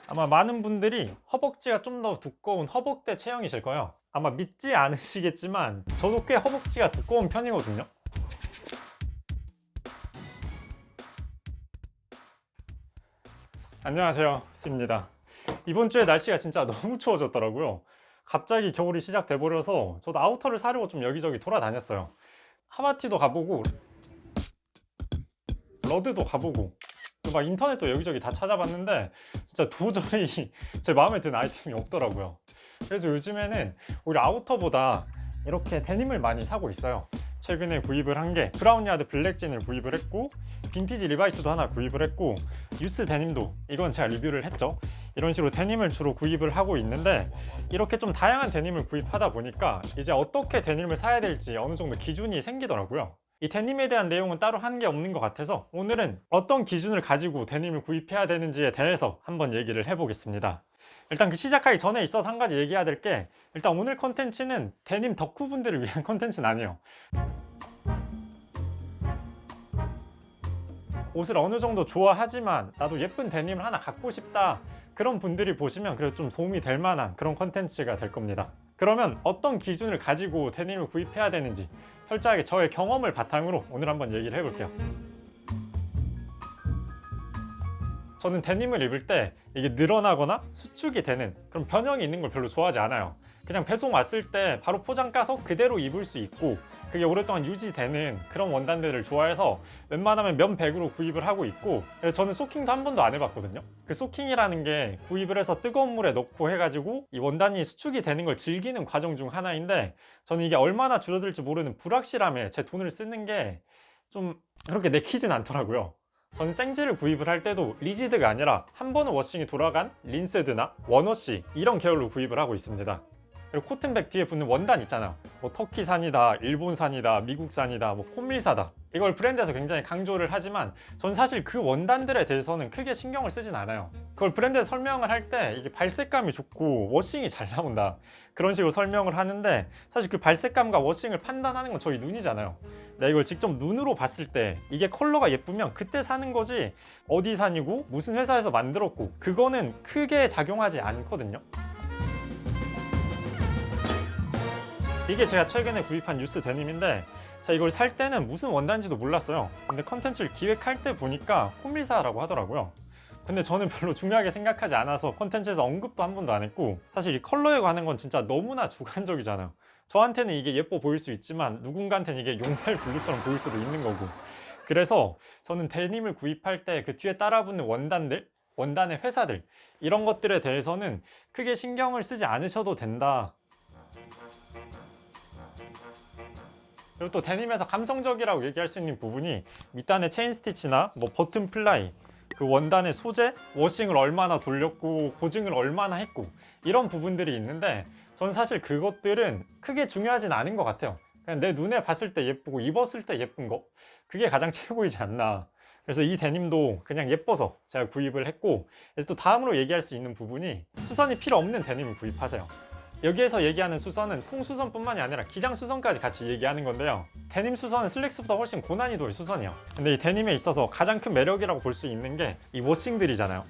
아마 많은 분들이 허벅지가 좀 더 두꺼운 허벅대 체형이실 거예요. 아마 믿지 않으시겠지만 저도 꽤 허벅지가 두꺼운 편이거든요. 안녕하세요, 스입니다. 이번 주에 날씨가 진짜 너무 추워졌더라고요. 갑자기 겨울이 시작돼 버려서 저도 아우터를 사려고 좀 여기저기 돌아다녔어요. 하바티도 가보고 러드도 가보고 막 인터넷도 여기저기 다 찾아봤는데 진짜 도저히 제 마음에 드는 아이템이 없더라고요. 그래서 요즘에는 오히려 아우터보다 이렇게 데님을 많이 사고 있어요. 최근에 구입을 한 게 브라운야드 블랙진을 구입을 했고, 빈티지 리바이스도 하나 구입을 했고, 유스 데님도 이건 제가 리뷰를 했죠. 이런 식으로 데님을 주로 구입을 하고 있는데, 이렇게 좀 다양한 데님을 구입하다 보니까 이제 어떻게 데님을 사야 될지 어느 정도 기준이 생기더라고요. 이 데님에 대한 내용은 따로 한 게 없는 것 같아서 오늘은 어떤 기준을 가지고 데님을 구입해야 되는지에 대해서 한번 얘기를 해보겠습니다. 일단 그 시작하기 전에 있어서 한 가지 얘기해야 될 게, 일단 오늘 컨텐츠는 데님 덕후분들을 위한 컨텐츠는 아니에요. 옷을 어느 정도 좋아하지만 나도 예쁜 데님을 하나 갖고 싶다, 그런 분들이 보시면 그래도 좀 도움이 될 만한 그런 컨텐츠가 될 겁니다. 그러면 어떤 기준을 가지고 데님을 구입해야 되는지 철저하게 저의 경험을 바탕으로 오늘 한번 얘기를 해볼게요. 저는 데님을 입을 때 이게 늘어나거나 수축이 되는 그런 변형이 있는 걸 별로 좋아하지 않아요. 그냥 배송 왔을 때 바로 포장 까서 그대로 입을 수 있고 그게 오랫동안 유지되는 그런 원단들을 좋아해서 웬만하면 면백으로 구입을 하고 있고, 저는 소킹도 한 번도 안 해봤거든요. 그 소킹이라는 게 구입을 해서 뜨거운 물에 넣고 해가지고 이 원단이 수축이 되는 걸 즐기는 과정 중 하나인데, 저는 이게 얼마나 줄어들지 모르는 불확실함에 제 돈을 쓰는 게 좀 그렇게 내키진 않더라고요. 저는 생지를 구입을 할 때도 리지드가 아니라 한 번은 워싱이 돌아간 린세드나 원워시 이런 계열로 구입을 하고 있습니다. 그리고 코튼백 뒤에 붙는 원단 있잖아요. 뭐 터키산이다, 일본산이다, 미국산이다, 뭐 콤밀사다, 이걸 브랜드에서 굉장히 강조를 하지만 전 사실 그 원단들에 대해서는 크게 신경을 쓰진 않아요. 그걸 브랜드에서 설명을 할 때 이게 발색감이 좋고 워싱이 잘 나온다, 그런 식으로 설명을 하는데, 사실 그 발색감과 워싱을 판단하는 건 저희 눈이잖아요. 내가 이걸 직접 눈으로 봤을 때 이게 컬러가 예쁘면 그때 사는 거지, 어디 산이고 무슨 회사에서 만들었고 그거는 크게 작용하지 않거든요. 이게 제가 최근에 구입한 유스 데님인데, 제가 이걸 살 때는 무슨 원단지도 몰랐어요. 근데 컨텐츠를 기획할 때 보니까 콤밀사라고 하더라고요. 근데 저는 별로 중요하게 생각하지 않아서 컨텐츠에서 언급도 한 번도 안 했고, 사실 이 컬러에 관한 건 진짜 너무나 주관적이잖아요. 저한테는 이게 예뻐 보일 수 있지만 누군가한테는 이게 용팔 블루처럼 보일 수도 있는 거고, 그래서 저는 데님을 구입할 때 그 뒤에 따라붙는 원단들, 원단의 회사들, 이런 것들에 대해서는 크게 신경을 쓰지 않으셔도 된다. 그리고 또 데님에서 감성적이라고 얘기할 수 있는 부분이 밑단의 체인 스티치나 뭐 버튼 플라이, 그 원단의 소재, 워싱을 얼마나 돌렸고 고증을 얼마나 했고 이런 부분들이 있는데, 저는 사실 그것들은 크게 중요하진 않은 것 같아요. 그냥 내 눈에 봤을 때 예쁘고 입었을 때 예쁜 거, 그게 가장 최고이지 않나. 그래서 이 데님도 그냥 예뻐서 제가 구입을 했고, 이제 또 다음으로 얘기할 수 있는 부분이 수선이 필요 없는 데님을 구입하세요. 여기에서 얘기하는 수선은 통수선뿐만이 아니라 기장수선까지 같이 얘기하는 건데요. 데님 수선은 슬랙스보다 훨씬 고난이도의 수선이에요. 근데 이 데님에 있어서 가장 큰 매력이라고 볼 수 있는 게 이 워싱들이잖아요.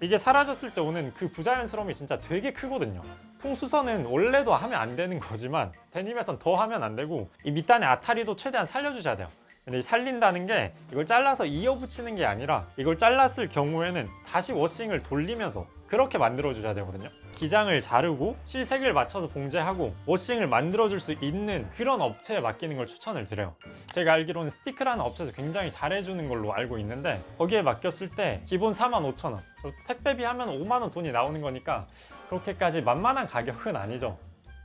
이게 사라졌을 때 오는 그 부자연스러움이 진짜 되게 크거든요. 통수선은 원래도 하면 안 되는 거지만 데님에선 더 하면 안 되고, 이 밑단의 아타리도 최대한 살려주셔야 돼요. 근데 이 살린다는 게 이걸 잘라서 이어붙이는 게 아니라, 이걸 잘랐을 경우에는 다시 워싱을 돌리면서 그렇게 만들어 주셔야 되거든요. 기장을 자르고 실색을 맞춰서 봉제하고 워싱을 만들어줄 수 있는 그런 업체에 맡기는 걸 추천을 드려요. 제가 알기로는 스티크라는 업체에서 굉장히 잘해주는 걸로 알고 있는데, 거기에 맡겼을 때 기본 45,000원, 택배비 하면 5만원 돈이 나오는 거니까 그렇게까지 만만한 가격은 아니죠.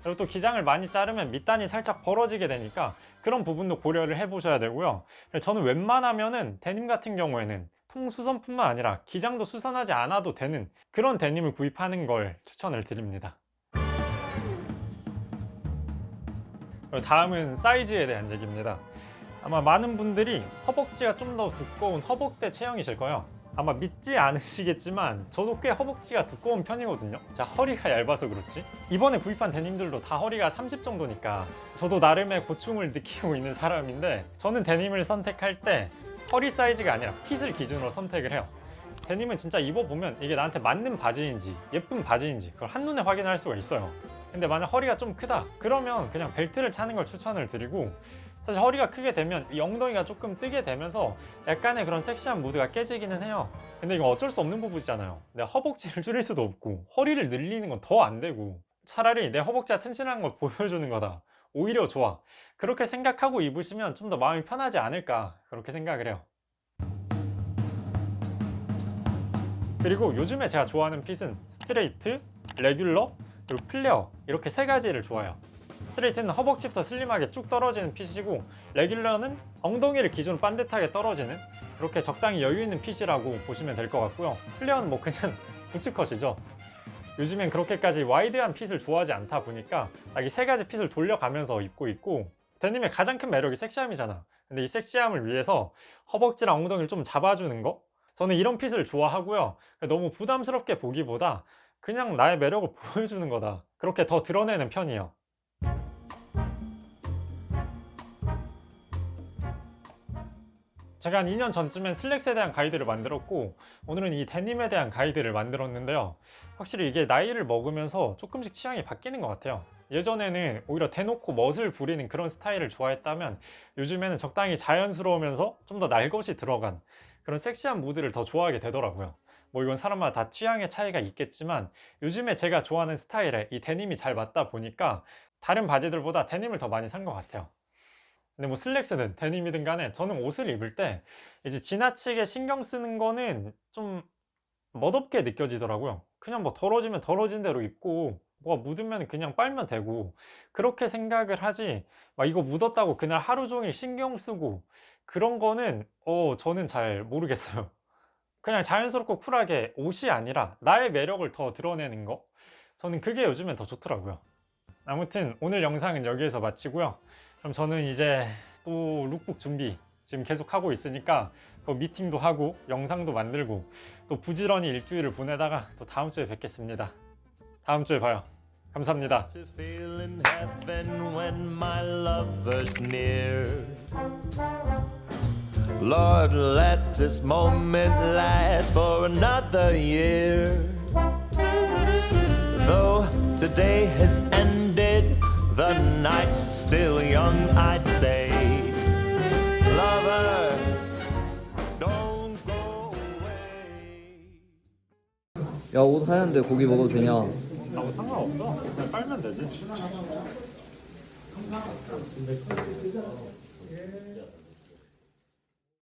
그리고 또 기장을 많이 자르면 밑단이 살짝 벌어지게 되니까 그런 부분도 고려를 해보셔야 되고요. 저는 웬만하면은 데님 같은 경우에는 통수선뿐만 아니라 기장도 수선하지 않아도 되는 그런 데님을 구입하는 걸 추천을 드립니다. 그리고 다음은 사이즈에 대한 얘기입니다. 아마 많은 분들이 허벅지가 좀 더 두꺼운 허벅대 체형이실 거예요. 아마 믿지 않으시겠지만 저도 꽤 허벅지가 두꺼운 편이거든요. 자, 허리가 얇아서 그렇지 이번에 구입한 데님들도 다 허리가 30 정도니까 저도 나름의 고충을 느끼고 있는 사람인데, 저는 데님을 선택할 때 허리 사이즈가 아니라 핏을 기준으로 선택을 해요. 데님은 진짜 입어보면 이게 나한테 맞는 바지인지 예쁜 바지인지 그걸 한눈에 확인할 수가 있어요. 근데 만약 허리가 좀 크다 그러면 그냥 벨트를 차는 걸 추천을 드리고, 사실 허리가 크게 되면 이 엉덩이가 조금 뜨게 되면서 약간의 그런 섹시한 무드가 깨지기는 해요. 근데 이거 어쩔 수 없는 부분이잖아요. 내가 허벅지를 줄일 수도 없고 허리를 늘리는 건 더 안 되고, 차라리 내 허벅지가 튼실한 걸 보여주는 거다, 오히려 좋아, 그렇게 생각하고 입으시면 좀 더 마음이 편하지 않을까, 그렇게 생각을 해요. 그리고 요즘에 제가 좋아하는 핏은 스트레이트, 레귤러, 그리고 플레어, 이렇게 세 가지를 좋아해요. 스트레이트는 허벅지부터 슬림하게 쭉 떨어지는 핏이고, 레귤러는 엉덩이를 기준으로 반듯하게 떨어지는 그렇게 적당히 여유 있는 핏이라고 보시면 될 것 같고요. 플레어는 뭐 그냥 부츠컷이죠. 요즘엔 그렇게까지 와이드한 핏을 좋아하지 않다 보니까 딱 이 세 가지 핏을 돌려가면서 입고 있고, 데님의 가장 큰 매력이 섹시함이잖아. 근데 이 섹시함을 위해서 허벅지랑 엉덩이를 좀 잡아주는 거? 저는 이런 핏을 좋아하고요. 너무 부담스럽게 보기보다 그냥 나의 매력을 보여주는 거다, 그렇게 더 드러내는 편이에요. 제가 한 2년 전쯤엔 슬랙스에 대한 가이드를 만들었고, 오늘은 이 데님에 대한 가이드를 만들었는데요. 확실히 이게 나이를 먹으면서 조금씩 취향이 바뀌는 것 같아요. 예전에는 오히려 대놓고 멋을 부리는 그런 스타일을 좋아했다면, 요즘에는 적당히 자연스러우면서 좀 더 날것이 들어간 그런 섹시한 무드를 더 좋아하게 되더라고요. 뭐 이건 사람마다 다 취향의 차이가 있겠지만, 요즘에 제가 좋아하는 스타일에 이 데님이 잘 맞다 보니까 다른 바지들보다 데님을 더 많이 산 것 같아요. 근데 뭐 슬랙스든 데님이든 간에 저는 옷을 입을 때 이제 지나치게 신경 쓰는 거는 좀 멋없게 느껴지더라고요. 그냥 뭐 더러지면 더러진 대로 입고 뭐가 묻으면 그냥 빨면 되고, 그렇게 생각을 하지 막 이거 묻었다고 그날 하루 종일 신경 쓰고 그런 거는 저는 잘 모르겠어요. 그냥 자연스럽고 쿨하게 옷이 아니라 나의 매력을 더 드러내는 거, 저는 그게 요즘엔 더 좋더라고요. 아무튼 오늘 영상은 여기에서 마치고요. 그럼 저는 이제 또 룩북 준비 지금 계속 하고 있으니까 또 미팅도 하고 영상도 만들고 또 부지런히 일주일을 보내다가 또 다음 주에 뵙겠습니다. 다음 주에 봐요. 감사합니다. To feel in heaven when my lover's near. Lord, let this moment last for another year. Though today has ended, the night's still young, I'd say. Lover, don't go away. 야, 옷 하얀데 고기 먹어도 되냐? 나도 상관없어. 그냥 빨면 되지.